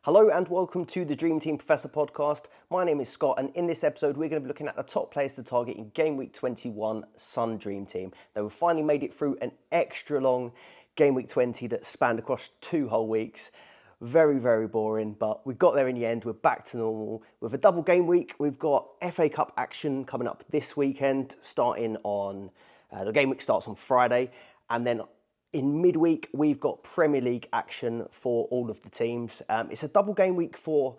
Hello and welcome to the Dream Team Professor podcast. My name is Scott, and in this episode we're going to be looking at the top players to target in Game Week 21 Sun Dream Team. Now we've finally made it through an extra long Game Week 20 that spanned across 2 whole weeks. Very, very boring, but we got there in the end. We're back to normal. With a double game week, we've got FA Cup action coming up this weekend, starting on, the game week starts on Friday, and then in midweek, we've got Premier League action for all of the teams. It's a double game week for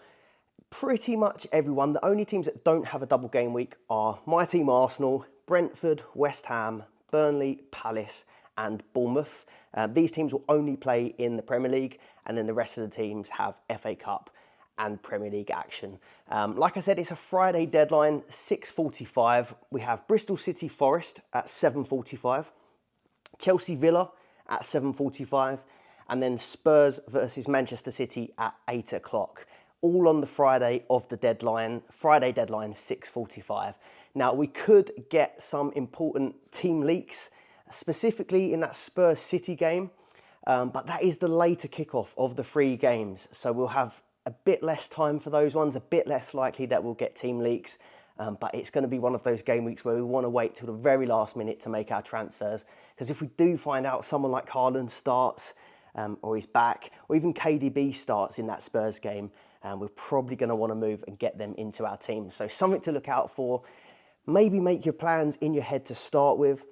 pretty much everyone. The only teams that don't have a double game week are my team Arsenal, Brentford, West Ham, Burnley, Palace and Bournemouth. These teams will only play in the Premier League, and then the rest of the teams have FA Cup and Premier League action. Like I said, it's a Friday deadline, 6:45. We have Bristol City Forest at 7:45, Chelsea Villa at 7:45, and then Spurs versus Manchester City at 8 o'clock. All on the Friday of the deadline, Friday deadline 6:45. Now we could get some important team leaks, specifically in that Spurs City game, but that is the later kickoff of the 3 games. So we'll have a bit less time for those ones, a bit less likely that we'll get team leaks. But it's going to be one of those game weeks where we want to wait till the very last minute to make our transfers. Because if we do find out someone like Haaland starts, or he's back, or even KDB starts in that Spurs game, we're probably going to want to move and get them into our team. So something to look out for. Maybe make your plans in your head to start with,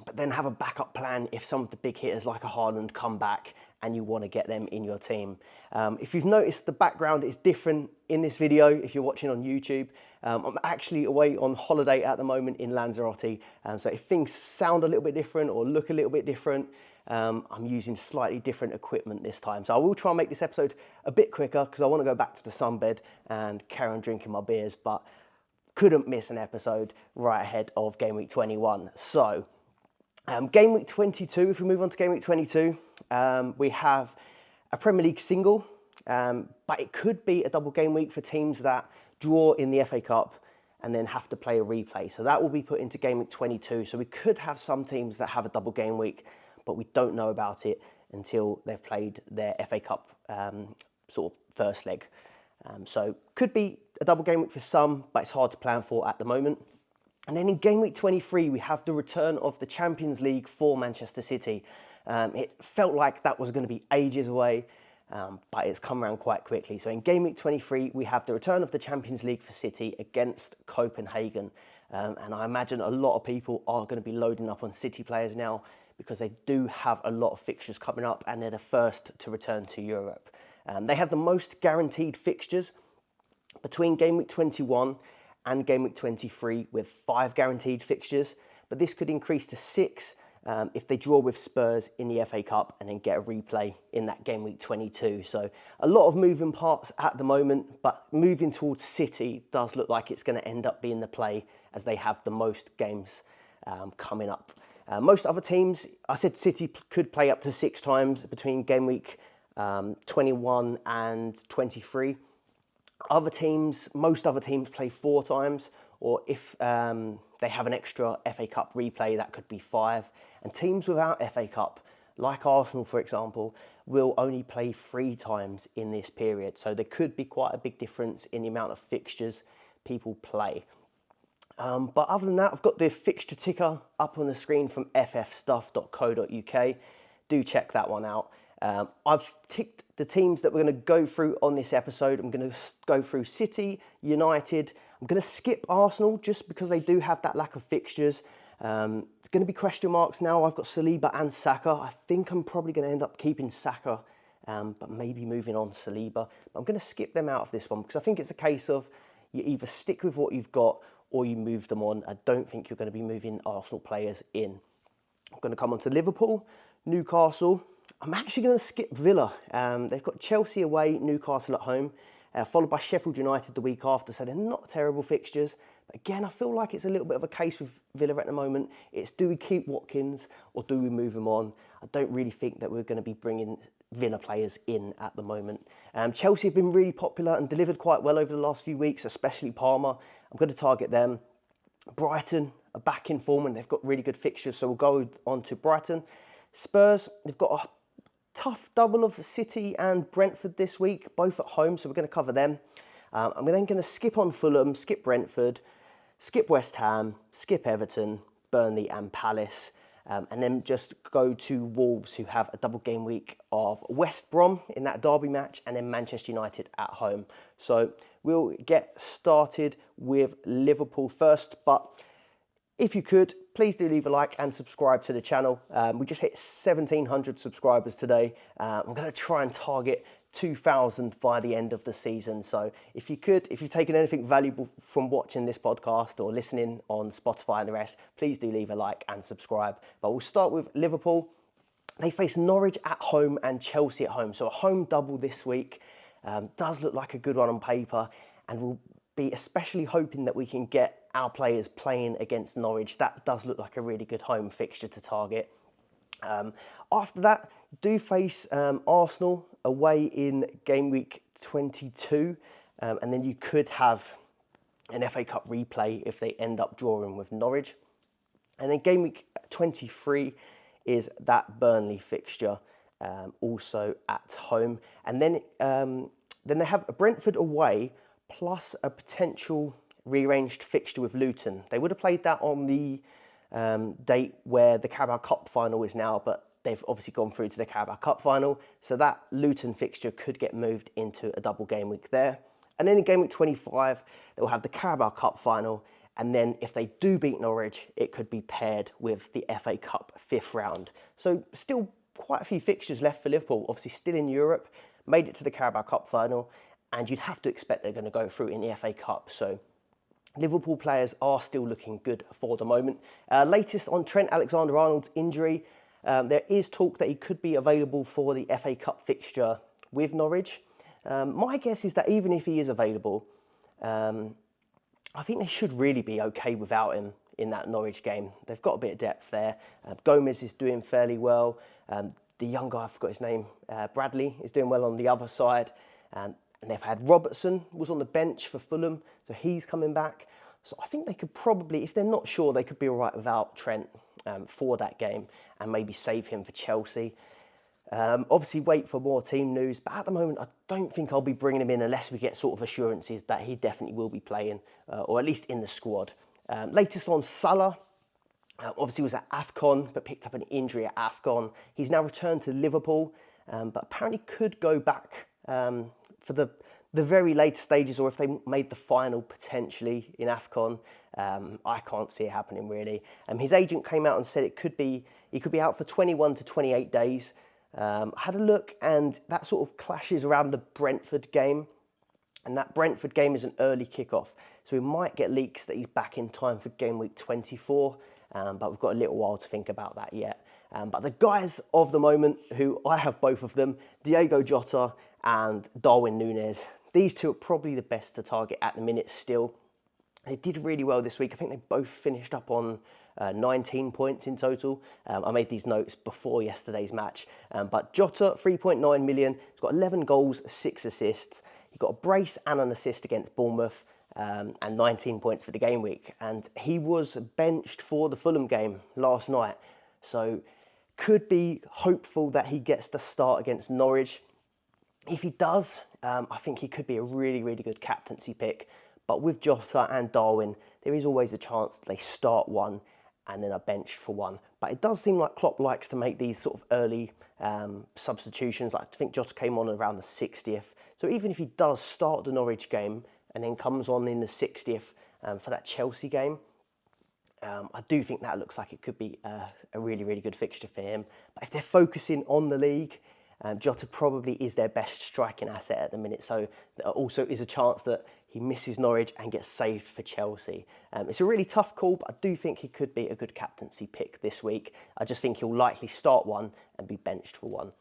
but then have a backup plan if some of the big hitters like a Haaland come back and you want to get them in your team. If you've noticed, the background is different in this video if you're watching on YouTube. I'm actually away on holiday at the moment in Lanzarote, so if things sound a little bit different or look a little bit different, I'm using slightly different equipment this time. So I will try and make this episode a bit quicker because I want to go back to the sunbed and carry on drinking my beers, but couldn't miss an episode right ahead of Game Week 21. So, Game Week 22, if we move on to Game Week 22, we have a Premier League single, but it could be a double game week for teams that draw in the FA Cup and then have to play a replay. So that will be put into Game Week 22. So we could have some teams that have a double game week, but we don't know about it until they've played their FA Cup sort of first leg. So could be a double game week for some, but it's hard to plan for at the moment. And then in Game Week 23, we have the return of the Champions League for Manchester City. It felt like that was going to be ages away, but it's come around quite quickly. So in Game Week 23, we have the return of the Champions League for City against Copenhagen. And I imagine a lot of people are going to be loading up on City players now because they do have a lot of fixtures coming up and they're the first to return to Europe. They have the most guaranteed fixtures between Game Week 21 and Game Week 23 with 5 guaranteed fixtures, but this could increase to 6 if they draw with Spurs in the FA Cup and then get a replay in that Game Week 22. So a lot of moving parts at the moment, but moving towards City does look like it's going to end up being the play as they have the most games coming up. Most other teams, I said City could play up to 6 times between Game Week 21 and 23. Most other teams play 4 times, or if they have an extra FA Cup replay, that could be 5. And teams without FA Cup, like Arsenal, for example, will only play 3 times in this period. So there could be quite a big difference in the amount of fixtures people play. But other than that, I've got the fixture ticker up on the screen from ffstuff.co.uk. Do check that one out. I've ticked the teams that we're going to go through on this episode. I'm going to go through City, United. I'm going to skip Arsenal just because they do have that lack of fixtures. It's going to be question marks now. I've got Saliba and Saka. I think I'm probably going to end up keeping Saka, but maybe moving on Saliba. But I'm going to skip them out of this one because I think it's a case of you either stick with what you've got or you move them on. I don't think you're going to be moving Arsenal players in. I'm going to come on to Liverpool, Newcastle. I'm actually going to skip Villa. They've got Chelsea away, Newcastle at home, followed by Sheffield United the week after, so they're not terrible fixtures. But again, I feel like it's a little bit of a case with Villa at the moment. It's do we keep Watkins or do we move him on? I don't really think that we're going to be bringing Villa players in at the moment. Chelsea have been really popular and delivered quite well over the last few weeks, especially Palmer. I'm going to target them. Brighton are back in form and they've got really good fixtures, so we'll go on to Brighton. Spurs, they've got tough double of City and Brentford this week, both at home, so we're going to cover them. And we're then going to skip on Fulham, skip Brentford, skip West Ham, skip Everton, Burnley and Palace, and then just go to Wolves, who have a double game week of West Brom in that derby match, and then Manchester United at home. So we'll get started with Liverpool first, but if you could, please do leave a like and subscribe to the channel. We just hit 1,700 subscribers today. I'm going to try and target 2,000 by the end of the season. So if you could, if you've taken anything valuable from watching this podcast or listening on Spotify and the rest, please do leave a like and subscribe. But we'll start with Liverpool. They face Norwich at home and Chelsea at home. So a home double this week. Does look like a good one on paper, and we'll be especially hoping that we can get our players playing against Norwich. That does look like a really good home fixture to target. After that, do face Arsenal away in game week 22, and then you could have an FA Cup replay if they end up drawing with Norwich. And then game week 23 is that Burnley fixture, also at home. And then they have a Brentford away, plus a potential rearranged fixture with Luton. They would have played that on the date where the Carabao Cup final is now, but they've obviously gone through to the Carabao Cup final. So that Luton fixture could get moved into a double game week there. And then in game week 25, they'll have the Carabao Cup final. And then if they do beat Norwich, it could be paired with the FA Cup 5th round. So still quite a few fixtures left for Liverpool. Obviously still in Europe, made it to the Carabao Cup final, and you'd have to expect they're going to go through in the FA Cup. So Liverpool players are still looking good for the moment. Latest on Trent Alexander-Arnold's injury. There is talk that he could be available for the FA Cup fixture with Norwich. My guess is that even if he is available, I think they should really be okay without him in that Norwich game. They've got a bit of depth there. Gomez is doing fairly well. The young guy, I forgot his name, Bradley, is doing well on the other side. And they've had Robertson, was on the bench for Fulham, so he's coming back. So I think they could probably, if they're not sure, they could be all right without Trent for that game and maybe save him for Chelsea. Obviously wait for more team news, but at the moment I don't think I'll be bringing him in unless we get sort of assurances that he definitely will be playing, or at least in the squad. Latest on Salah, obviously was at AFCON, but picked up an injury at AFCON. He's now returned to Liverpool, but apparently could go back for the very late stages, or if they made the final potentially in AFCON. I can't see it happening really. His agent came out and said he could be out for 21 to 28 days. I had a look, and that sort of clashes around the Brentford game, and that Brentford game is an early kickoff, so we might get leaks that he's back in time for game week 24, but we've got a little while to think about that yet. But the guys of the moment, who I have both of them, Diogo Jota and Darwin Núñez, these two are probably the best to target at the minute still. They did really well this week. I think they both finished up on 19 points in total. I made these notes before yesterday's match. But Jota, 3.9 million. He's got 11 goals, 6 assists. He got a brace and an assist against Bournemouth, and 19 points for the game week. And he was benched for the Fulham game last night. So could be hopeful that he gets the start against Norwich. If he does, I think he could be a really, really good captaincy pick. But with Jota and Darwin, there is always a chance that they start one and then are benched for one. But it does seem like Klopp likes to make these sort of early substitutions. Like, I think Jota came on around the 60th. So even if he does start the Norwich game and then comes on in the 60th for that Chelsea game, I do think that looks like it could be a really, really good fixture for him. But if they're focusing on the league, Jota probably is their best striking asset at the minute. So there also is a chance that he misses Norwich and gets saved for Chelsea. It's a really tough call, but I do think he could be a good captaincy pick this week. I just think he'll likely start one and be benched for one.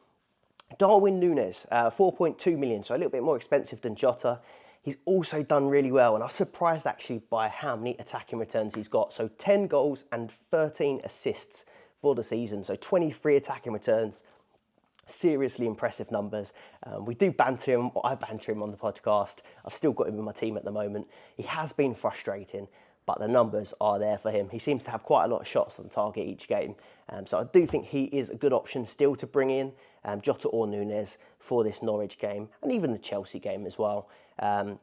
Darwin Núñez, 4.2 million, so a little bit more expensive than Jota. He's also done really well, and I was surprised actually by how many attacking returns he's got. So 10 goals and 13 assists for the season, so 23 attacking returns. Seriously impressive numbers. We do banter him, I banter him on the podcast. I've still got him in my team at the moment. He has been frustrating, but the numbers are there for him. He seems to have quite a lot of shots on target each game. So I do think he is a good option still to bring in. Jota or Nunes for this Norwich game, and even the Chelsea game as well. I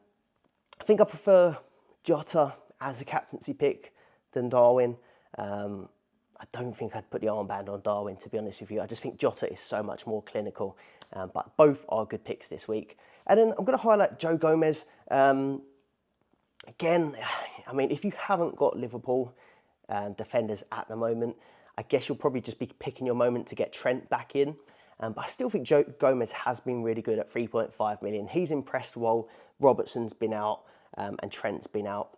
think I prefer Jota as a captaincy pick than Darwin. I don't think I'd put the armband on Darwin, to be honest with you. I just think Jota is so much more clinical, but both are good picks this week. And then I'm going to highlight Joe Gomez. Again, I mean, if you haven't got Liverpool defenders at the moment, I guess you'll probably just be picking your moment to get Trent back in. But I still think Joe Gomez has been really good at 3.5 million. He's impressed while Robertson's been out and Trent's been out.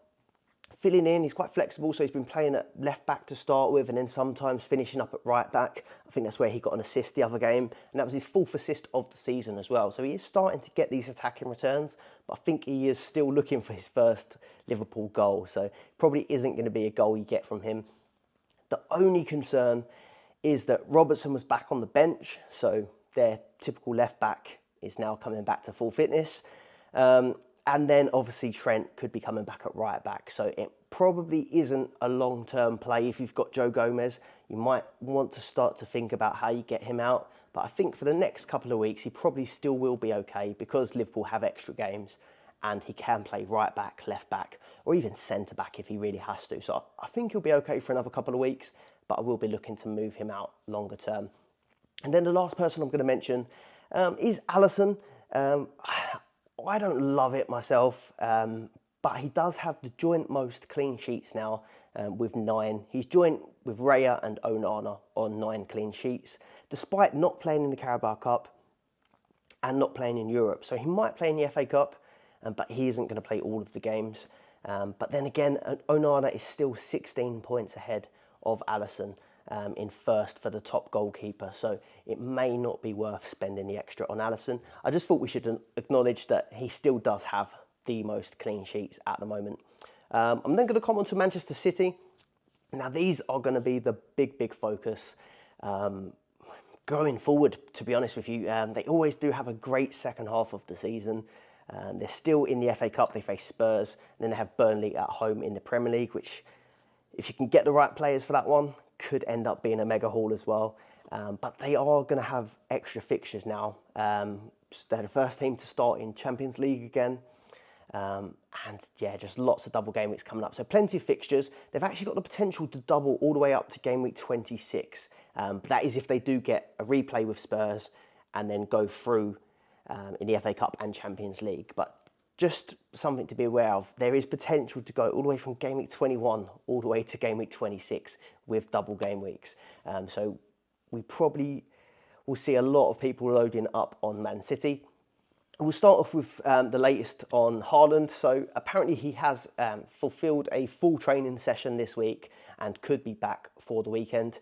Filling in, he's quite flexible, so he's been playing at left back to start with and then sometimes finishing up at right back. I think that's where he got an assist the other game, and that was his 4th assist of the season as well. So he is starting to get these attacking returns, but I think he is still looking for his first Liverpool goal, so probably isn't going to be a goal you get from him. The only concern is that Robertson was back on the bench, so their typical left back is now coming back to full fitness. And then obviously Trent could be coming back at right back. So it probably isn't a long-term play. If you've got Joe Gomez, you might want to start to think about how you get him out. But I think for the next couple of weeks, he probably still will be okay because Liverpool have extra games and he can play right back, left back, or even centre back if he really has to. So I think he'll be okay for another couple of weeks, but I will be looking to move him out longer term. And then the last person I'm going to mention is Alisson. I don't love it myself, but he does have the joint most clean sheets now with 9. He's joint with Raya and Onana on 9 clean sheets, despite not playing in the Carabao Cup and not playing in Europe. So he might play in the FA Cup, but he isn't going to play all of the games. But then again, Onana is still 16 points ahead of Alisson in first for the top goalkeeper, so it may not be worth spending the extra on Alisson. I just thought we should acknowledge that he still does have the most clean sheets at the moment. I'm then going to come on to Manchester City. Now these are going to be the big focus going forward, to be honest with you. They always do have a great second half of the season. They're still in the FA Cup, they face Spurs, and then they have Burnley at home in the Premier League, which if you can get the right players for that one, could end up being a mega haul as well. But they are going to have extra fixtures now. They're the first team to start in Champions League again. And yeah, just lots of double game weeks coming up. So plenty of fixtures. They've actually got the potential to double all the way up to game week 26. But that is if they do get a replay with Spurs and then go through in the FA Cup and Champions League. But just something to be aware of. There is potential to go all the way from game week 21 all the way to game week 26 with double game weeks. So we probably will see a lot of people loading up on Man City. We'll start off with the latest on Haaland. So apparently he has fulfilled a full training session this week and could be back for the weekend.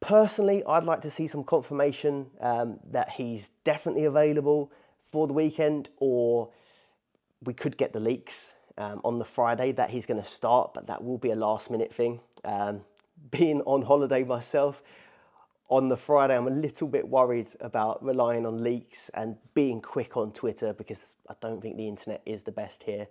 Personally, I'd like to see some confirmation that he's definitely available for the weekend, or we could get the leaks on the Friday that he's going to start, but that will be a last minute thing. Being on holiday myself, on the Friday, I'm a little bit worried about relying on leaks and being quick on Twitter because I don't think the internet is the best here.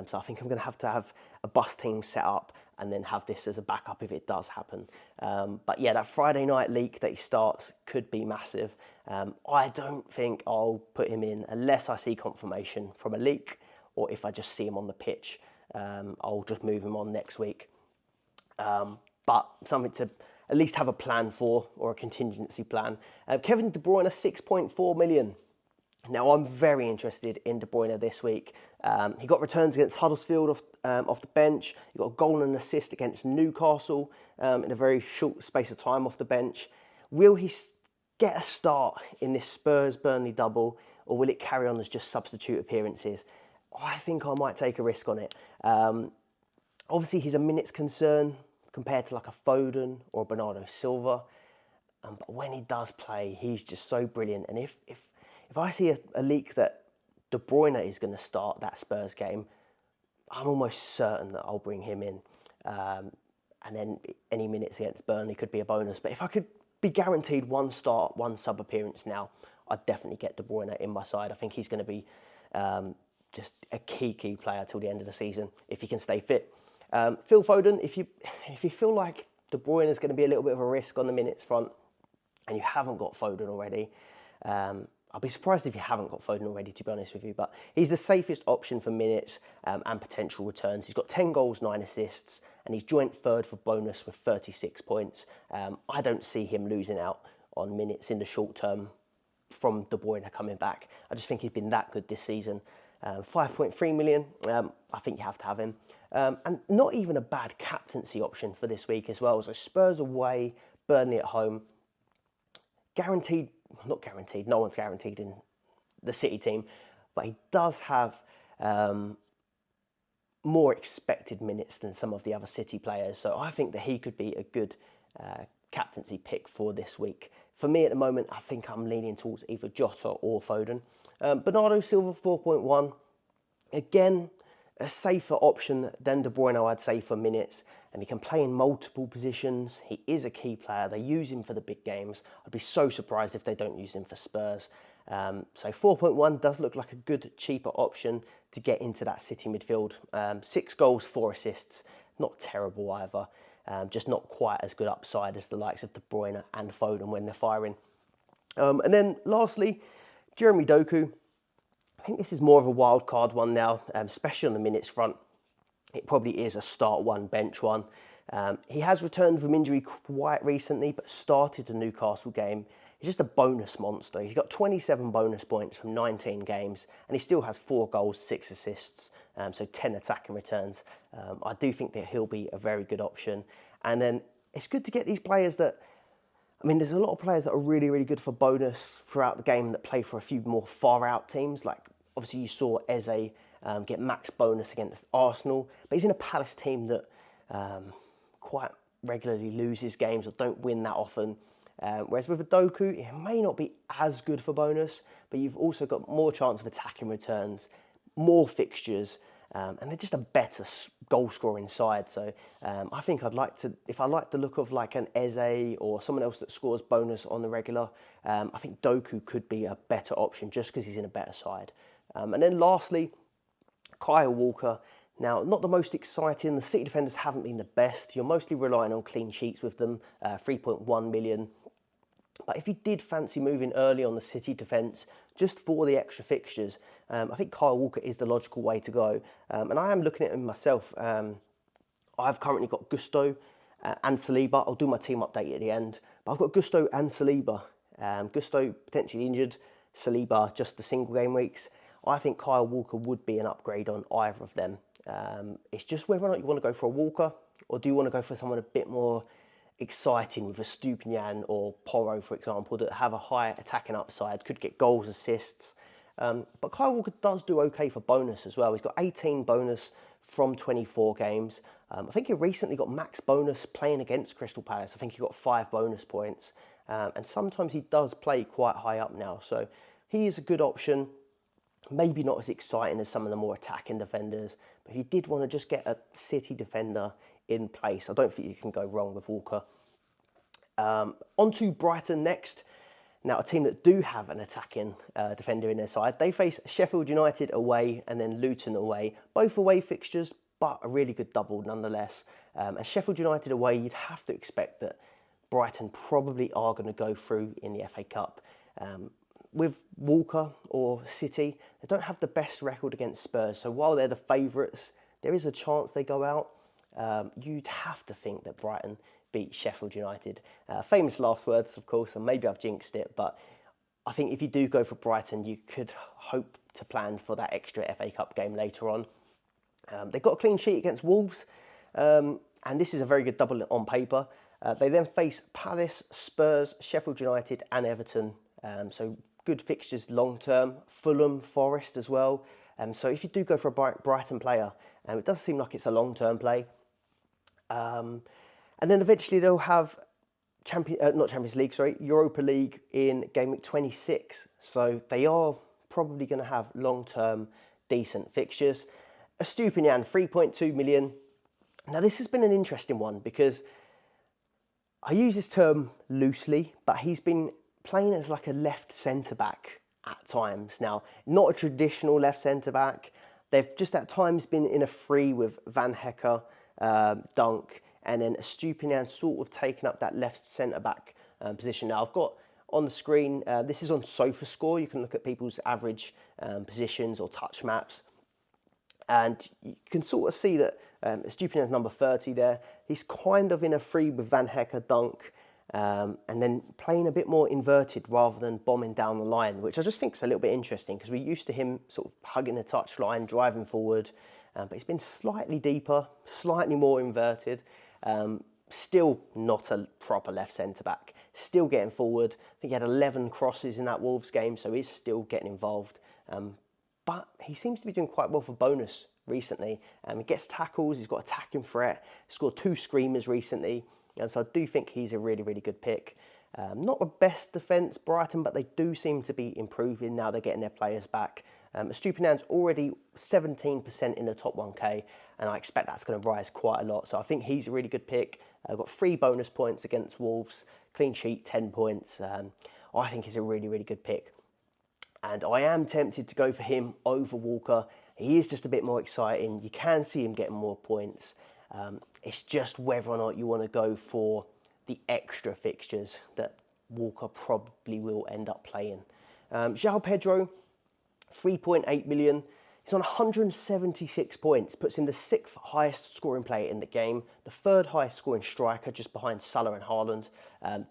So I think I'm going to have a bus team set up and then have this as a backup if it does happen. But yeah, that Friday night leak that he starts could be massive. I don't think I'll put him in unless I see confirmation from a leak, or if I just see him on the pitch, I'll just move him on next week. But something to at least have a plan for, or a contingency plan. Kevin De Bruyne, 6.4 million. Now, I'm very interested in De Bruyne this week. He got returns against Huddersfield off the bench. He got a goal and an assist against Newcastle in a very short space of time off the bench. Will he get a start in this Spurs-Burnley double, or will it carry on as just substitute appearances? I think I might take a risk on it. Obviously, he's a minutes concern compared to like a Foden or a Bernardo Silva. But when he does play, he's just so brilliant. And if I see a leak that De Bruyne is going to start that Spurs game, I'm almost certain that I'll bring him in. And then any minutes against Burnley could be a bonus. But if I could be guaranteed one start, one sub appearance now, I'd definitely get De Bruyne in my side. I think he's going to be just a key player till the end of the season if he can stay fit. Phil Foden, if you feel like De Bruyne is going to be a little bit of a risk on the minutes front, and you haven't got Foden already, I'll be surprised if you haven't got Foden already, to be honest with you, but he's the safest option for minutes and potential returns. He's got 10 goals, 9 assists, and he's joint third for bonus with 36 points. I don't see him losing out on minutes in the short term from De Bruyne coming back. I just think he's been that good this season. 5.3 million, I think you have to have him. And not even a bad captaincy option for this week as well. So Spurs away, Burnley at home. Guaranteed, not guaranteed, no one's guaranteed in the City team, but he does have more expected minutes than some of the other City players. So I think that he could be a good captaincy pick for this week. For me at the moment, I think I'm leaning towards either Jota or Foden. Bernardo Silva 4.1, again, a safer option than De Bruyne, I'd say, for minutes. And he can play in multiple positions. He is a key player. They use him for the big games. I'd be so surprised if they don't use him for Spurs. So 4.1 does look like a good, cheaper option to get into that City midfield. 6 goals, 4 assists. Not terrible either. Just not quite as good upside as the likes of De Bruyne and Foden when they're firing. And then lastly, Jeremy Doku. I think this is more of a wild card one now, especially on the minutes front. It probably is a start one, bench one. He has returned from injury quite recently, but started the Newcastle game. He's just a bonus monster. He's got 27 bonus points from 19 games, and he still has 4 goals, 6 assists, so 10 attacking returns. I do think that he'll be a very good option. And then it's good to get these players that, I mean, there's a lot of players that are really, really good for bonus throughout the game that play for a few more far-out teams. Like, obviously, you saw Eze get max bonus against Arsenal, but he's in a Palace team that quite regularly loses games or don't win that often. Whereas with a Doku, it may not be as good for bonus, but you've also got more chance of attacking returns, more fixtures, and they're just a better goal scoring side. So I think I'd like to, if I like the look of like an Eze or someone else that scores bonus on the regular, I think Doku could be a better option just because he's in a better side. And then lastly, Kyle Walker. Now, not the most exciting. The City defenders haven't been the best. You're mostly relying on clean sheets with them, 3.1 million. But if you did fancy moving early on the City defence, just for the extra fixtures, I think Kyle Walker is the logical way to go. And I am looking at him myself. I've currently got Gusto and Saliba. I'll do my team update at the end. But I've got Gusto and Saliba. Gusto potentially injured, Saliba just the single game weeks. I think Kyle Walker would be an upgrade on either of them. It's just whether or not you want to go for a Walker, or do you want to go for someone a bit more exciting with a Stupinian or Porro, for example, that have a high attacking upside, could get goals, assists. But Kyle Walker does do okay for bonus as well. He's got 18 bonus from 24 games. I think he recently got max bonus playing against Crystal Palace. I think he got 5 bonus points. And sometimes he does play quite high up now. So he is a good option. Maybe not as exciting as some of the more attacking defenders, but if you did want to just get a City defender in place, I don't think you can go wrong with Walker. On to Brighton next. Now, a team that do have an attacking defender in their side. They face Sheffield United away and then Luton away. Both away fixtures, but a really good double nonetheless. And Sheffield United away, you'd have to expect that Brighton probably are going to go through in the FA Cup. With Walker or City, they don't have the best record against Spurs. So while they're the favourites, there is a chance they go out. You'd have to think that Brighton beat Sheffield United. Famous last words, of course, and maybe I've jinxed it, but I think if you do go for Brighton, you could hope to plan for that extra FA Cup game later on. They got a clean sheet against Wolves, and this is a very good double on paper. They then face Palace, Spurs, Sheffield United and Everton. So good fixtures long term. Fulham, Forest as well. So if you do go for a Brighton player, it does seem like it's a long term play. And then eventually they'll have Europa League in game week 26. So they are probably going to have long term decent fixtures. Stupinian, 3.2 million. Now this has been an interesting one because I use this term loosely, but he's been playing as like a left centre-back at times. Now, not a traditional left centre-back. They've just at times been in a free with Van Hecke, Dunk, and then Stupinian sort of taken up that left centre-back position. Now I've got on the screen, this is on SofaScore. You can look at people's average positions or touch maps. And you can sort of see that Estupiñán's number 30 there. He's kind of in a free with Van Hecke, Dunk, and then playing a bit more inverted rather than bombing down the line, which I just think is a little bit interesting because we're used to him sort of hugging the touchline, driving forward, but he's been slightly deeper, slightly more inverted. Still not a proper left centre-back, still getting forward. I think he had 11 crosses in that Wolves game, so he's still getting involved. But he seems to be doing quite well for bonus recently. He gets tackles, he's got attacking threat, scored 2 screamers recently. So I do think he's a really, really good pick. Not the best defence, Brighton, but they do seem to be improving now they're getting their players back. Estupiñán's already 17% in the top 1K, and I expect that's going to rise quite a lot. So I think he's a really good pick. Got 3 bonus points against Wolves, clean sheet, 10 points. I think he's a really, really good pick. And I am tempted to go for him over Walker. He is just a bit more exciting. You can see him getting more points. It's just whether or not you want to go for the extra fixtures that Walker probably will end up playing. João Pedro, 3.8 million. He's on 176 points, puts him the 6th highest scoring player in the game, the 3rd highest scoring striker just behind Salah and Haaland.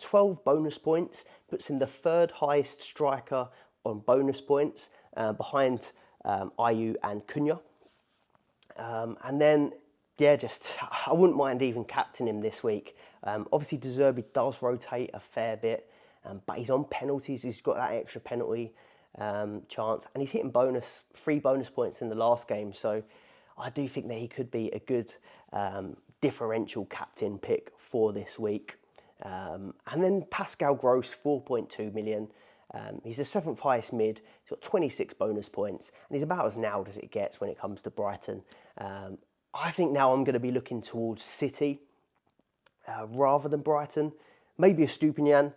12 bonus points, puts him the 3rd highest striker on bonus points behind Ayew and Cunha. And then, yeah, I wouldn't mind even captaining him this week. Obviously, De Zerbi does rotate a fair bit, but he's on penalties. He's got that extra penalty chance, and he's hitting 3 bonus points in the last game. So I do think that he could be a good differential captain pick for this week. And then Pascal Gross, 4.2 million. He's the 7th highest mid. He's got 26 bonus points, and he's about as nailed as it gets when it comes to Brighton. I think now I'm going to be looking towards City rather than Brighton. Maybe a Estupiñán.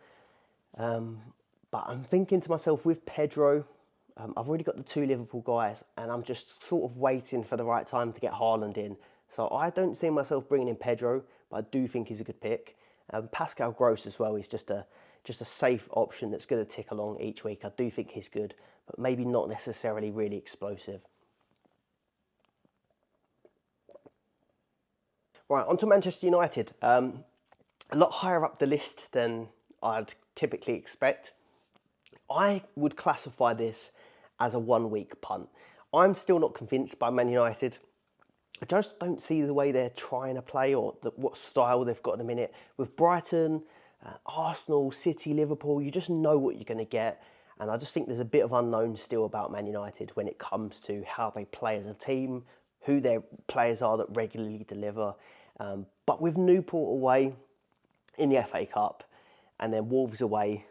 But I'm thinking to myself, with Pedro, I've already got the 2 Liverpool guys, and I'm just sort of waiting for the right time to get Haaland in. So I don't see myself bringing in Pedro, but I do think he's a good pick. Pascal Gross as well is just a safe option that's going to tick along each week. I do think he's good, but maybe not necessarily really explosive. Right, on to Manchester United. A lot higher up the list than I'd typically expect. I would classify this as a 1-week punt. I'm still not convinced by Man United. I just don't see the way they're trying to play or what style they've got at the minute. With Brighton, Arsenal, City, Liverpool, you just know what you're going to get. And I just think there's a bit of unknown still about Man United when it comes to how they play as a team, who their players are that regularly deliver. But with Newport away in the FA Cup and then Wolves away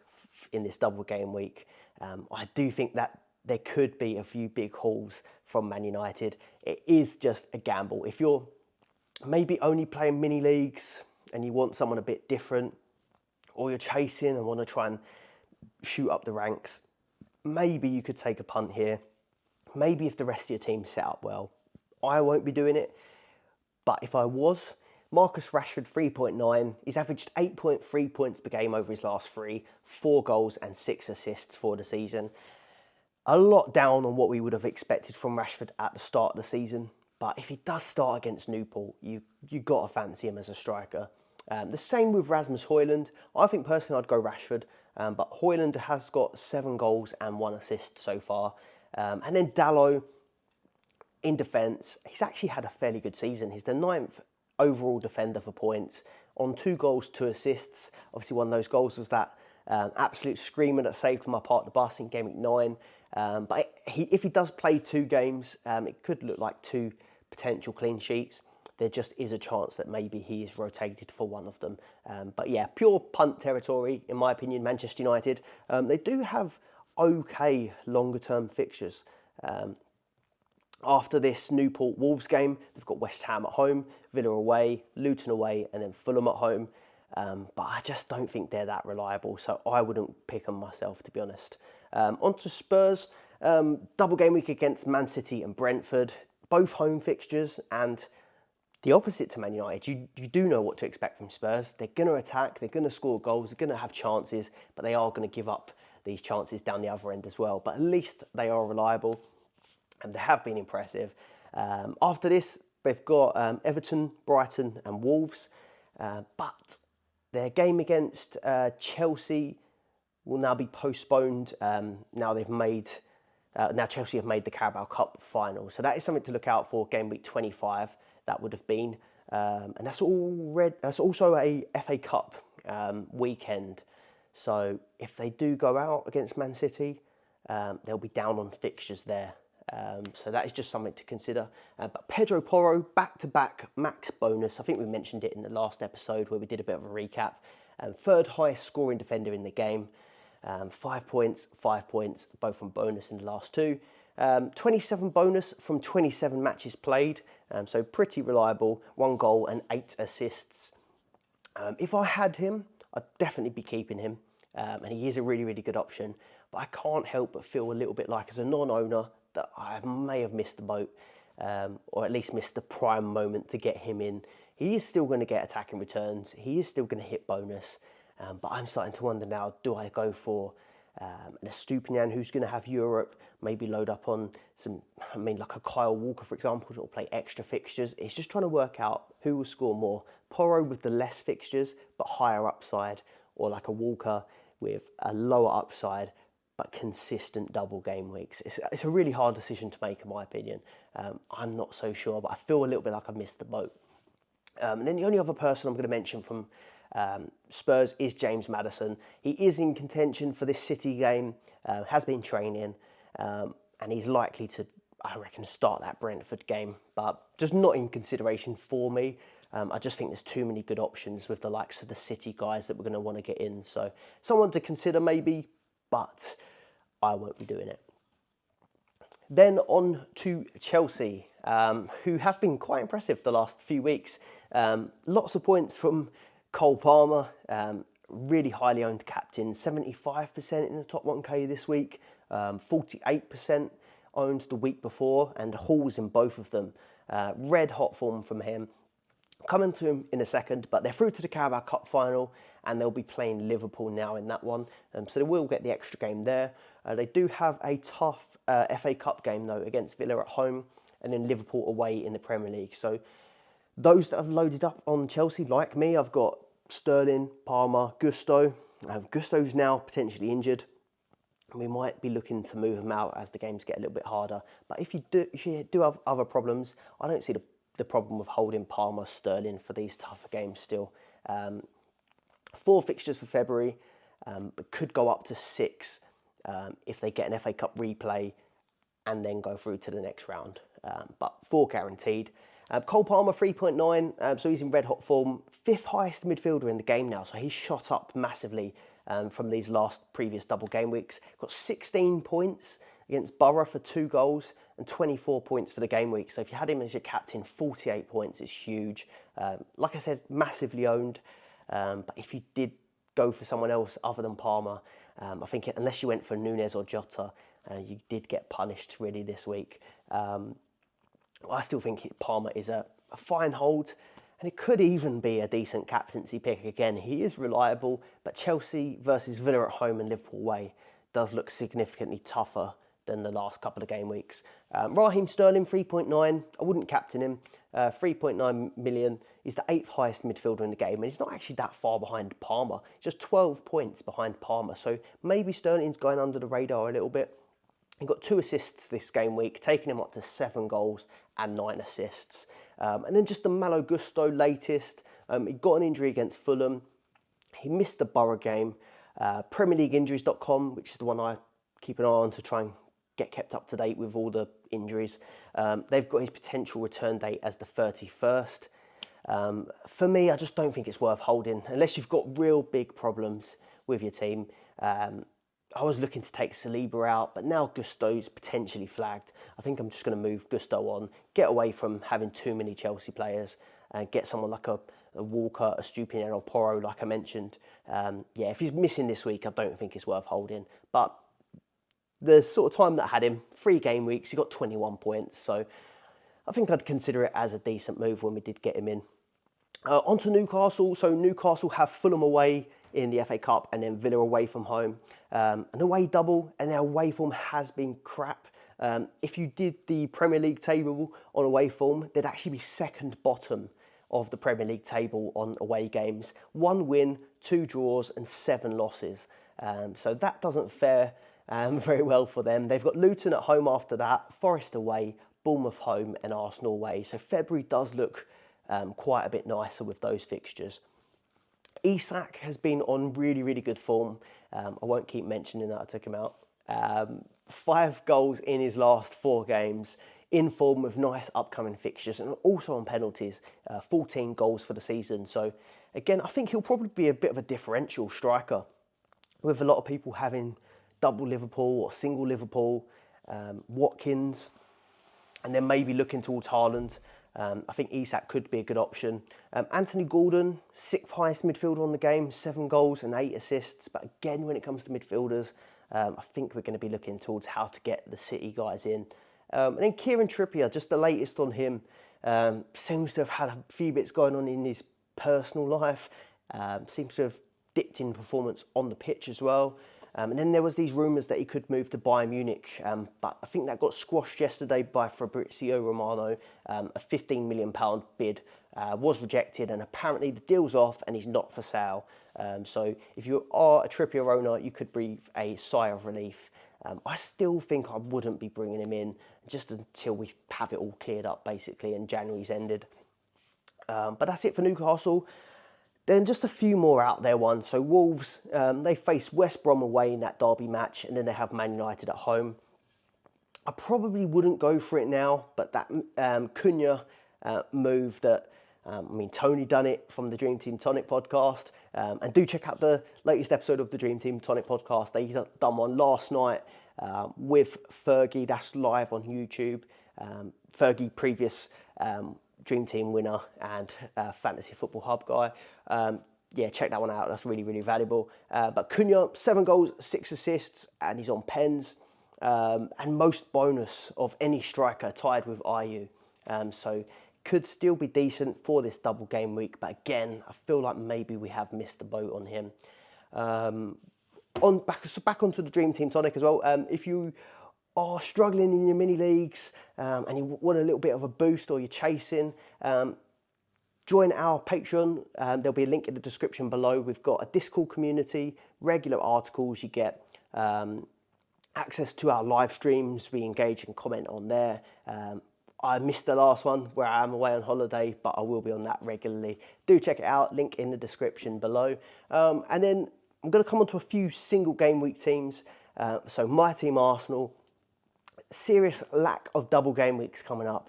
in this double game week, I do think that there could be a few big hauls from Man United. It is just a gamble. If you're maybe only playing mini leagues and you want someone a bit different, or you're chasing and want to try and shoot up the ranks, maybe you could take a punt here. Maybe if the rest of your team's set up well. I won't be doing it, but if I was, Marcus Rashford, 3.9. He's averaged 8.3 points per game over his last 3, 4 goals and 6 assists for the season. A lot down on what we would have expected from Rashford at the start of the season, but if he does start against Newport, you got to fancy him as a striker. The same with Rasmus Højlund. I think personally I'd go Rashford, but Højlund has got 7 goals and 1 assist so far. And then Dalot in defence, he's actually had a fairly good season. He's the 9th overall defender for points, on 2 goals, 2 assists. Obviously one of those goals was that absolute screamer that saved him apart the bus in game week 9. But if he does play 2 games, it could look like 2 potential clean sheets. There just is a chance that maybe he is rotated for one of them. But yeah, pure punt territory, in my opinion, Manchester United. They do have okay longer-term fixtures. After this Newport Wolves game, they've got West Ham at home, Villa away, Luton away, and then Fulham at home. But I just don't think they're that reliable, so I wouldn't pick them myself, to be honest. On to Spurs, double game week against Man City and Brentford, both home fixtures, and the opposite to Man United. You do know what to expect from Spurs. They're going to attack, they're going to score goals, they're going to have chances, but they are going to give up these chances down the other end as well. But at least they are reliable, and they have been impressive. After this, they've got Everton, Brighton and Wolves, but their game against Chelsea will now be postponed. Now Chelsea have made the Carabao Cup final. So that is something to look out for, game week 25, that would have been. And that's also a FA Cup weekend. So if they do go out against Man City, they'll be down on fixtures there. So that is just something to consider. But Pedro Porro, back-to-back max bonus. I think we mentioned it in the last episode where we did a bit of a recap. Third highest scoring defender in the game. 5 points, both from bonus in the last two. 27 bonus from 27 matches played. So pretty reliable. 1 goal and 8 assists. If I had him, I'd definitely be keeping him. And he is a really, really good option. But I can't help but feel a little bit like, as a non-owner, that I may have missed the boat, or at least missed the prime moment to get him in. He is still going to get attacking returns. He is still going to hit bonus. But I'm starting to wonder now, do I go for an Estupinian who's going to have Europe, maybe load up on like a Kyle Walker, for example, that will play extra fixtures. It's just trying to work out who will score more. Porro with the less fixtures, but higher upside, or like a Walker with a lower upside, but consistent double game weeks. It's a really hard decision to make, in my opinion. I'm not so sure, but I feel a little bit like I missed the boat. And then the only other person I'm going to mention from Spurs is James Maddison. He is in contention for this City game, has been training, and he's likely to, I reckon, start that Brentford game, but just not in consideration for me. I just think there's too many good options with the likes of the City guys that we're going to want to get in. So someone to consider maybe, but I won't be doing it. Then on to Chelsea, who have been quite impressive the last few weeks. Lots of points from Cole Palmer, really highly owned captain, 75% in the top 1K this week, 48% owned the week before, and hauls in both of them. Red hot form from him. Coming to him in a second, but they're through to the Carabao Cup final, and they'll be playing Liverpool now in that one. So they will get the extra game there. They do have a tough FA Cup game, though, against Villa at home, and then Liverpool away in the Premier League. So those that have loaded up on Chelsea, like me, I've got Sterling, Palmer, Gusto. Gusto's now potentially injured. We might be looking to move him out as the games get a little bit harder. But if you do have other problems, I don't see the problem with holding Palmer, Sterling for these tougher games still. 4 fixtures for February, but could go up to 6 if they get an FA Cup replay and then go through to the next round. But 4 guaranteed. Cole Palmer, 3.9, so he's in red hot form. 5th highest midfielder in the game now, so he's shot up massively from these previous double game weeks. Got 16 points against Borough for 2 goals and 24 points for the game week. So if you had him as your captain, 48 points is huge. Like I said, massively owned. But if you did go for someone else other than Palmer, I think unless you went for Nunes or Jota, you did get punished really this week. I still think Palmer is a fine hold, and it could even be a decent captaincy pick. Again, he is reliable, but Chelsea versus Villa at home and Liverpool away does look significantly tougher than the last couple of game weeks. Raheem Sterling, 3.9. I wouldn't captain him. 3.9 million. He's the 8th highest midfielder in the game, and he's not actually that far behind Palmer. Just 12 points behind Palmer. So maybe Sterling's going under the radar a little bit. He got 2 assists this game week, taking him up to 7 goals and 9 assists. And then just the Malo Gusto latest. He got an injury against Fulham. He missed the Borough game. PremierLeagueInjuries.com, which is the one I keep an eye on to try and get kept up to date with all the injuries. They've got his potential return date as the 31st. For me, I just don't think it's worth holding unless you've got real big problems with your team. I was looking to take Saliba out, but now Gusto's potentially flagged. I think I'm just going to move Gusto on, get away from having too many Chelsea players, and get someone like a Walker, a Estupinian or Porro, like I mentioned. Yeah, if he's missing this week, I don't think it's worth holding. But the sort of time that I had him, 3 game weeks, he got 21 points. So I think I'd consider it as a decent move when we did get him in. On to Newcastle. So Newcastle have Fulham away in the FA Cup and then Villa away from home. An away double, and their away form has been crap. If you did the Premier League table on away form, they'd actually be second bottom of the Premier League table on away games. 1 win, 2 draws and 7 losses. So that doesn't fare very well for them. They've got Luton at home after that, Forest away, Bournemouth home and Arsenal away. So February does look quite a bit nicer with those fixtures. Isak has been on really, really good form. I won't keep mentioning that I took him out. 5 goals in his last 4 games, in form with nice upcoming fixtures and also on penalties, 14 goals for the season. So again, I think he'll probably be a bit of a differential striker, with a lot of people having double Liverpool or single Liverpool, Watkins, and then maybe looking towards Haaland. I think Isak could be a good option. Anthony Gordon, 6th highest midfielder on the game, 7 goals and 8 assists. But again, when it comes to midfielders, I think we're going to be looking towards how to get the City guys in. And then Kieran Trippier, just the latest on him, seems to have had a few bits going on in his personal life. Seems to have dipped in performance on the pitch as well. And then there was these rumours that he could move to Bayern Munich, but I think that got squashed yesterday by Fabrizio Romano. A £15 million bid was rejected, and apparently the deal's off and he's not for sale. So if you are a Trippier owner, you could breathe a sigh of relief. I still think I wouldn't be bringing him in just until we have it all cleared up, basically, and January's ended. But that's it for Newcastle. Then just a few more out there ones. So Wolves, they face West Brom away in that derby match, and then they have Man United at home. I probably wouldn't go for it now, but that Cunha move that, Tony done it from the Dream Team Tonic podcast. And do check out the latest episode of the Dream Team Tonic podcast. They've done one last night with Fergie. That's live on YouTube. Fergie, previous Dream Team winner and Fantasy Football Hub guy. Yeah, check that one out. That's really, really valuable. But Cunha, 7 goals, 6 assists, and he's on pens. And most bonus of any striker, tied with Ayew. So could still be decent for this double game week. But again, I feel like maybe we have missed the boat on him. Back onto the Dream Team Tonic as well. If you are struggling in your mini leagues and you want a little bit of a boost, or you're chasing, join our Patreon. There'll be a link in the description below. We've got a Discord community, regular articles. You get access to our live streams. We engage and comment on there. I missed the last one where I am away on holiday, but I will be on that regularly. Do check it out, link in the description below. And then I'm going to come on to a few single game week teams. So my team, Arsenal, serious lack of double game weeks coming up.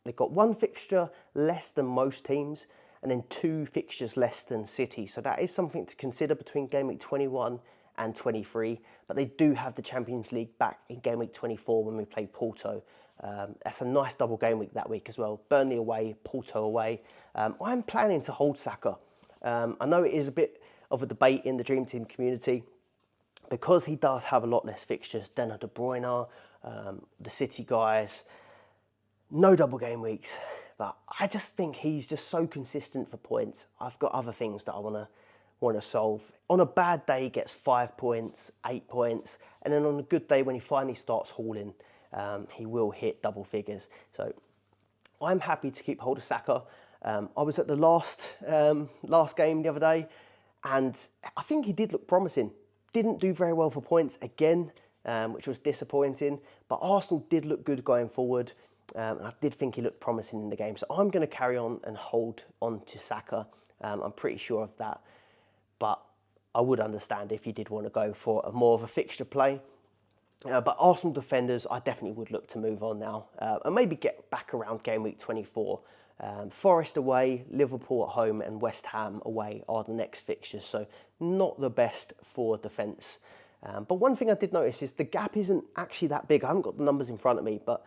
They've got 1 fixture less than most teams, and then 2 fixtures less than City. So that is something to consider between game week 21 and 23. But they do have the Champions League back in game week 24 when we play Porto. That's a nice double game week that week as well. Burnley away, Porto away. I'm planning to hold Saka. I know it is a bit of a debate in the Dream Team community because he does have a lot less fixtures than De Bruyne, the City guys. No double game weeks, but I just think he's just so consistent for points. I've got other things that I want to solve. On a bad day, he gets 5 points, 8 points, and then on a good day when he finally starts hauling, he will hit double figures. So I'm happy to keep hold of Saka. I was at the last game the other day, and I think he did look promising. Didn't do very well for points again, which was disappointing, but Arsenal did look good going forward. I did think he looked promising in the game. So I'm going to carry on and hold on to Saka. I'm pretty sure of that. But I would understand if you did want to go for more of a fixture play. But Arsenal defenders, I definitely would look to move on now. And maybe get back around game week 24. Forest away, Liverpool at home and West Ham away are the next fixtures. So not the best for defence. But one thing I did notice is the gap isn't actually that big. I haven't got the numbers in front of me, but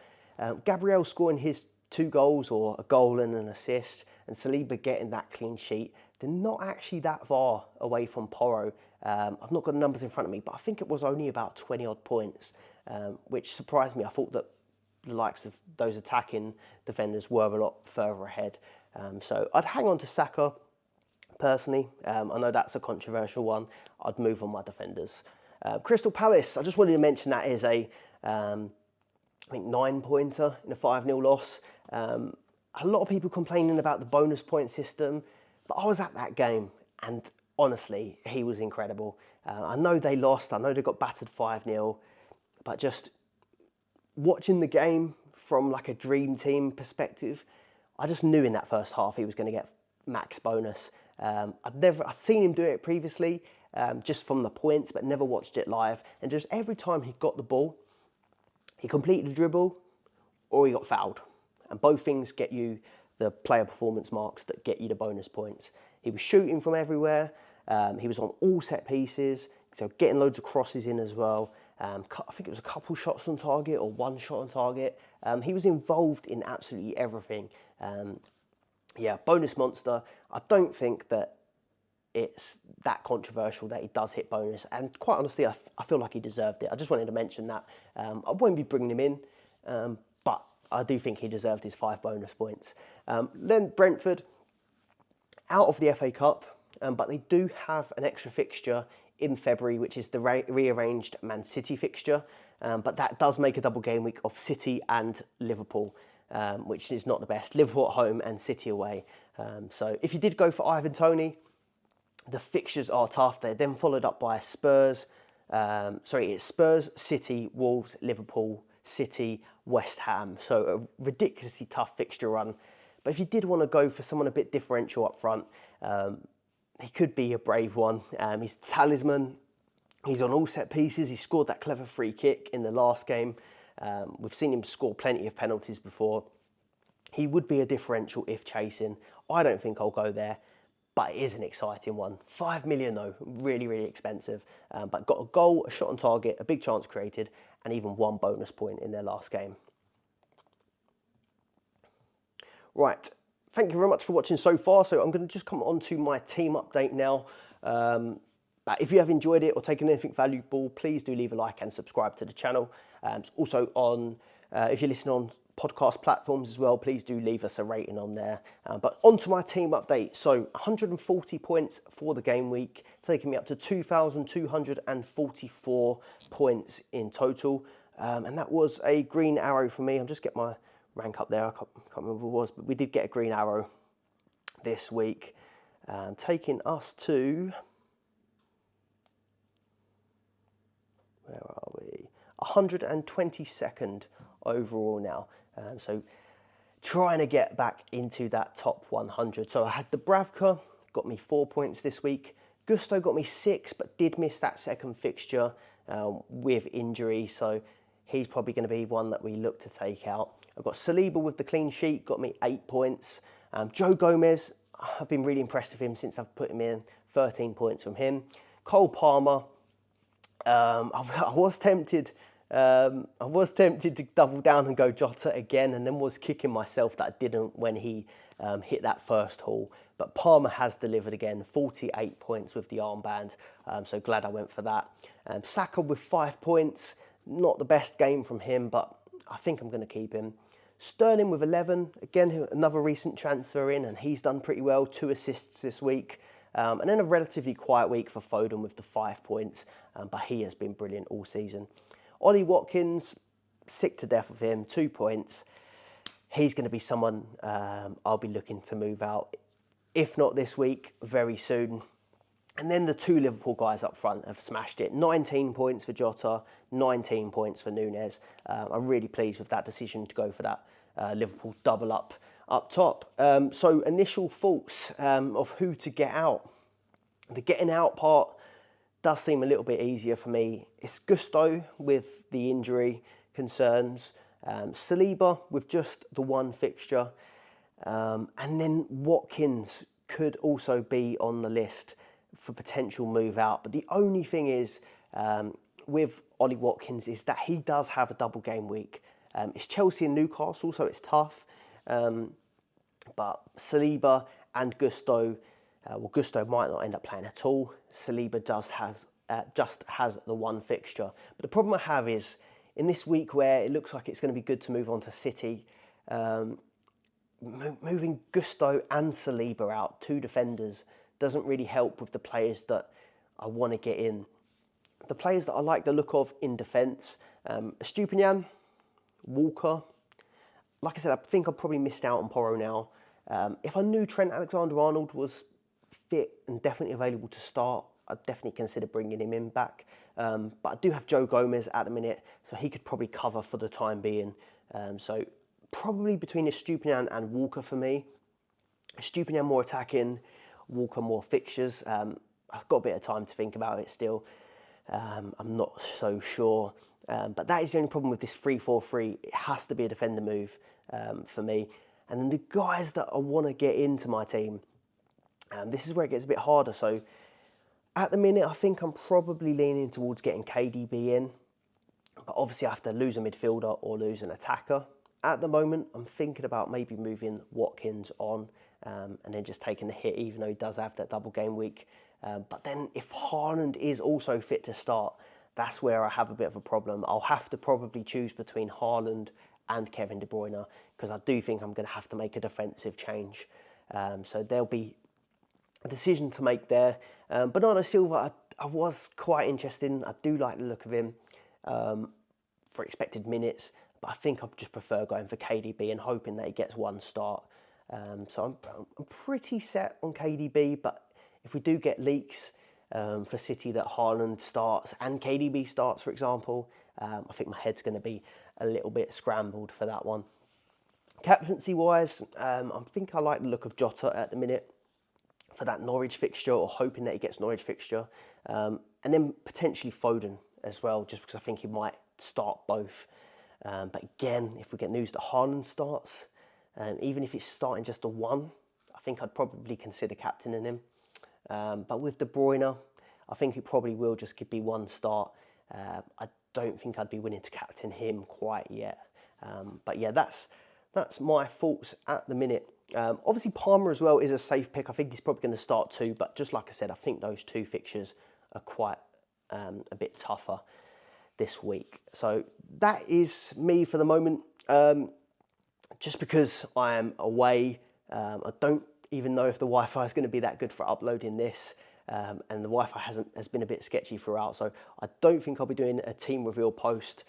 Gabriel scoring his 2 goals or a goal and an assist, and Saliba getting that clean sheet, they're not actually that far away from Porro. I've not got the numbers in front of me, but I think it was only about 20 odd points, which surprised me. I thought that the likes of those attacking defenders were a lot further ahead. So I'd hang on to Saka, personally. I know that's a controversial one. I'd move on my defenders. Crystal Palace, I just wanted to mention that is a, I think, 9-pointer in a 5-0 loss. A lot of people complaining about the bonus point system, but I was at that game, and honestly, he was incredible. I know they lost, I know they got battered 5-0, but just watching the game from like a dream team perspective, I just knew in that first half he was going to get max bonus. I'd seen him do it previously, just from the points, but never watched it live. And just every time he got the ball, he completed the dribble or he got fouled. And both things get you the player performance marks that get you the bonus points. He was shooting from everywhere. He was on all set pieces, so getting loads of crosses in as well. I think it was a couple shots on target or one shot on target. He was involved in absolutely everything. Yeah, bonus monster. I don't think that it's that controversial that he does hit bonus, and quite honestly, I feel like he deserved it. I just wanted to mention that. I won't be bringing him in, but I do think he deserved his 5 bonus points. Then Brentford, out of the FA Cup, but they do have an extra fixture in February, which is the rearranged Man City fixture, but that does make a double game week of City and Liverpool, which is not the best. Liverpool at home and City away. So if you did go for Ivan Toney, the fixtures are tough. They're then followed up by Spurs. It's Spurs, City, Wolves, Liverpool, City, West Ham. So a ridiculously tough fixture run. But if you did want to go for someone a bit differential up front, he could be a brave one. He's the talisman. He's on all set pieces. He scored that clever free kick in the last game. We've seen him score plenty of penalties before. He would be a differential if chasing. I don't think I'll go there, but it is an exciting one. 5 million though, really, really expensive. But got a goal, a shot on target, a big chance created, and even 1 bonus point in their last game. Right, thank you very much for watching so far. So I'm going to just come on to my team update now. But if you have enjoyed it or taken anything valuable, please do leave a like and subscribe to the channel. Also on, if you're listening on podcast platforms as well, please do leave us a rating on there. But on to my team update. So 140 points for the game week, taking me up to 2,244 points in total. And that was a green arrow for me. I'm just getting my rank up there. I can't remember what it was, but we did get a green arrow this week, taking us to, where are we? 122nd overall now. So trying to get back into that top 100. So I had the Bravka, got me 4 points this week. Gusto got me 6, but did miss that second fixture with injury. So he's probably going to be one that we look to take out. I've got Saliba with the clean sheet, got me 8 points. Joe Gomez, I've been really impressed with him since I've put him in. 13 points from him. Cole Palmer, I was tempted to double down and go Jota again, and then was kicking myself that I didn't when he hit that first haul. But Palmer has delivered again, 48 points with the armband, so glad I went for that. Saka with 5 points, not the best game from him, but I think I'm going to keep him. Sterling with 11, again, another recent transfer in, and he's done pretty well, 2 assists this week. And then a relatively quiet week for Foden with the 5 points, but he has been brilliant all season. Ollie Watkins, sick to death of him, 2 points. He's going to be someone I'll be looking to move out, if not this week, very soon. And then the 2 Liverpool guys up front have smashed it. 19 points for Jota, 19 points for Nunez. I'm really pleased with that decision to go for that Liverpool double up top. So initial thoughts of who to get out. The getting out part does seem a little bit easier for me. It's Gusto with the injury concerns, Saliba with just the 1 fixture, and then Watkins could also be on the list for potential move out. But the only thing is with Ollie Watkins is that he does have a double game week. It's Chelsea and Newcastle, so it's tough. But Saliba and Gusto, Gusto might not end up playing at all. Saliba just has the 1 fixture. But the problem I have is in this week where it looks like it's going to be good to move on to City, moving Gusto and Saliba out, 2 defenders, doesn't really help with the players that I want to get in. The players that I like the look of in defence, Estupiñán, Walker. Like I said, I think I've probably missed out on Porro now. If I knew Trent Alexander-Arnold was fit and definitely available to start, I'd definitely consider bringing him in back. But I do have Joe Gomez at the minute, so he could probably cover for the time being. So probably between Estupiñán and Walker for me. Estupiñán more attacking, Walker more fixtures. I've got a bit of time to think about it still. I'm not so sure. But that is the only problem with this 3-4-3. It has to be a defender move for me. And then the guys that I want to get into my team, this is where it gets a bit harder. So at the minute, I think I'm probably leaning towards getting KDB in. But obviously I have to lose a midfielder or lose an attacker. At the moment, I'm thinking about maybe moving Watkins on and then just taking the hit, even though he does have that double game week. But then if Haaland is also fit to start, that's where I have a bit of a problem. I'll have to probably choose between Haaland and Kevin De Bruyne, because I do think I'm going to have to make a defensive change. So there'll be a decision to make there. Bernardo Silva, I was quite interested in. I do like the look of him for expected minutes, but I think I just prefer going for KDB and hoping that he gets one start. So I'm pretty set on KDB, but if we do get leaks for City that Haaland starts and KDB starts, for example, I think my head's going to be a little bit scrambled for that one. Captaincy-wise, I think I like the look of Jota at the minute for that Norwich fixture, or hoping that he gets Norwich fixture. And then potentially Foden as well, just because I think he might start both. But again, if we get news that Haaland starts, even if he's starting just a 1, I think I'd probably consider captaining him. But with De Bruyne, I think it probably will just be one start. I don't think I'd be willing to captain him quite yet. But yeah, that's my thoughts at the minute. Obviously, Palmer as well is a safe pick. I think he's probably going to start 2. But just like I said, I think those 2 fixtures are quite a bit tougher this week. So that is me for the moment. Just because I am away, I don't even know if the Wi-Fi is going to be that good for uploading this, and the Wi-Fi has been a bit sketchy throughout, so I don't think I'll be doing a team reveal post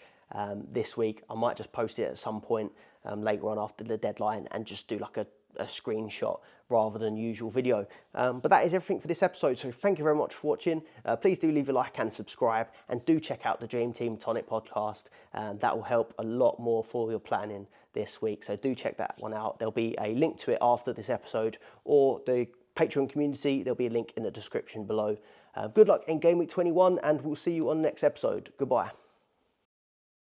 this week. I might just post it at some point later on after the deadline and just do like a screenshot rather than usual video. But that is everything for this episode, so thank you very much for watching. Please do leave a like and subscribe, and do check out the Dream Team Tonic podcast. That will help a lot more for your planning this week, so do check that one out. There'll be a link to it after this episode, or the Patreon community, there'll be a link in the description below. Good luck in Game Week 21, and we'll see you on the next episode. Goodbye.